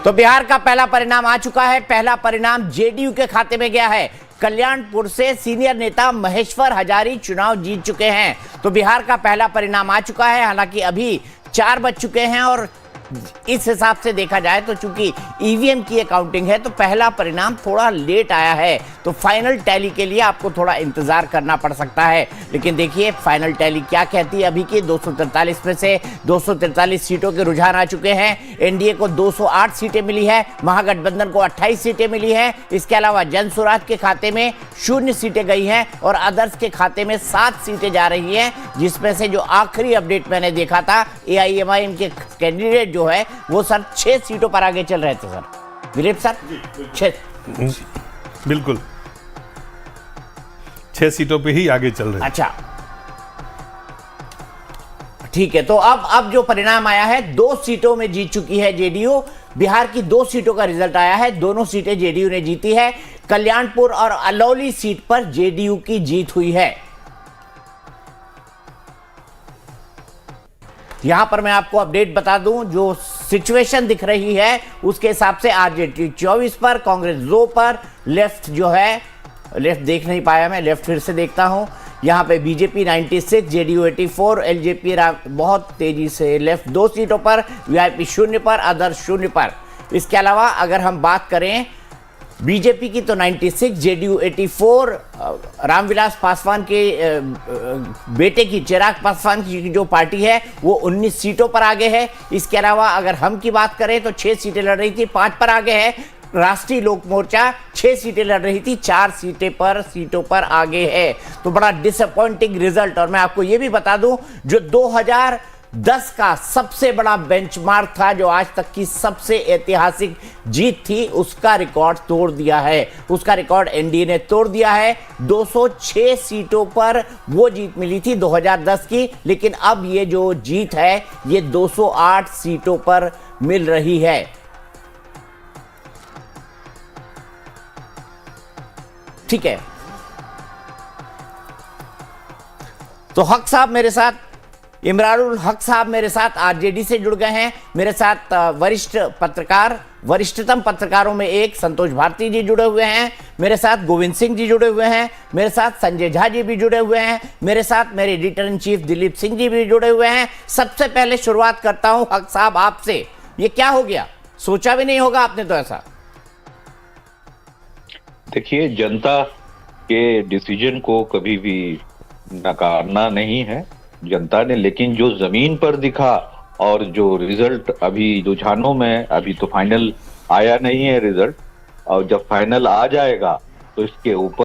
तो बिहार का पहला परिणाम आ चुका है। पहला परिणाम जेडीयू के खाते में गया है। कल्याणपुर से सीनियर नेता महेश्वर हजारी चुनाव जीत चुके हैं। तो बिहार का पहला परिणाम आ चुका है। हालांकि अभी 4 बज चुके हैं और इस हिसाब से देखा जाए तो चूंकि ईवीएम की काउंटिंग है तो पहला परिणाम थोड़ा लेट आया है। तो फाइनल टैली के लिए आपको थोड़ा इंतजार करना पड़ सकता है। लेकिन देखिए फाइनल टैली क्या कहती है। अभी की 243 में से 243 सीटों के रुझान आ चुके हैं। एनडीए को 208 सीटें मिली है, महागठबंधन को 28 सीटें मिली है। इसके अलावा जन स्वराज के खाते में 0 सीटें गई हैं और अदर्स के खाते में 7 सीटें जा रही हैं, जिसमें से जो आखिरी अपडेट मैंने देखा था एआईएमआईएम के कैंडिडेट जो है वो सर 6 सीटों पर आगे चल रहे थे सर। दिलीप सर 6 बिल्कुल 6 सीटों पे ही आगे चल रहे हैं। अच्छा ठीक है। तो अब जो परिणाम आया है 2 सीटों में जीत चुकी है जेडीयू। बिहार की 2 सीटों का रिजल्ट आया है। दोनों सीटें जेडीयू ने जीती है। कल्याणपुर और अलौली सीट पर जेडीयू की जीत हुई है। यहां पर मैं आपको अपडेट बता दूं, जो सिचुएशन दिख रही है उसके हिसाब से आरजेडी 24 पर, कांग्रेस 2 पर, लेफ्ट जो है, लेफ्ट देख नहीं पाया मैं, लेफ्ट फिर से देखता हूं। यहां पे बीजेपी 96, जेडीयू 84, एलजेपी बहुत तेजी से लेफ्ट 2 सीटों पर, वीआईपी 0 पर, अदर्स 0 पर। इसके अलावा अगर हम बात करें बीजेपी की तो 96, जेडीयू 84, रामविलास पासवान के बेटे की, चिराग पासवान की जो पार्टी है वो 19 सीटों पर आगे है। इसके अलावा अगर हम की बात करें तो 6 सीटें लड़ रही थी, 5 पर आगे है। राष्ट्रीय लोक मोर्चा 6 सीटें लड़ रही थी, 4 सीटों पर आगे है। तो बड़ा डिसअपॉइंटिंग रिजल्ट। और मैं आपको ये भी बता दूं, जो 2010 का सबसे बड़ा बेंचमार्क था, जो आज तक की सबसे ऐतिहासिक जीत थी, उसका रिकॉर्ड तोड़ दिया है। उसका रिकॉर्ड एनडीए ने तोड़ दिया है। 206 सीटों पर वो जीत मिली थी 2010 की, लेकिन अब ये जो जीत है ये 208 सीटों पर मिल रही है। ठीक है। तो हक साहब मेरे साथ, इमरानुल हक साहब मेरे साथ आरजेडी से जुड़ गए हैं। मेरे साथ वरिष्ठ पत्रकार, वरिष्ठतम पत्रकारों में एक संतोष भारती जी जुड़े हुए हैं। मेरे साथ गोविंद सिंह जी जुड़े हुए हैं। मेरे साथ संजय झा जी भी जुड़े हुए हैं। मेरे साथ मेरे editor in chief Dilip Singh ji भी जुड़े हुए हैं। सबसे पहले शुरुआत करता हूं हक साहब आपसे। ये क्या हो गया? सोचा भी नहीं होगा आपने तो ऐसा। देखिए, जनता के डिसीजन को कभी भी नकारना नहीं है जनता ने, लेकिन जो जमीन पर दिखा और जो रिजल्ट अभी रुझानों में, अभी तो फाइनल आया नहीं है रिजल्ट, और जब फाइनल आ जाएगा तो इसके ऊपर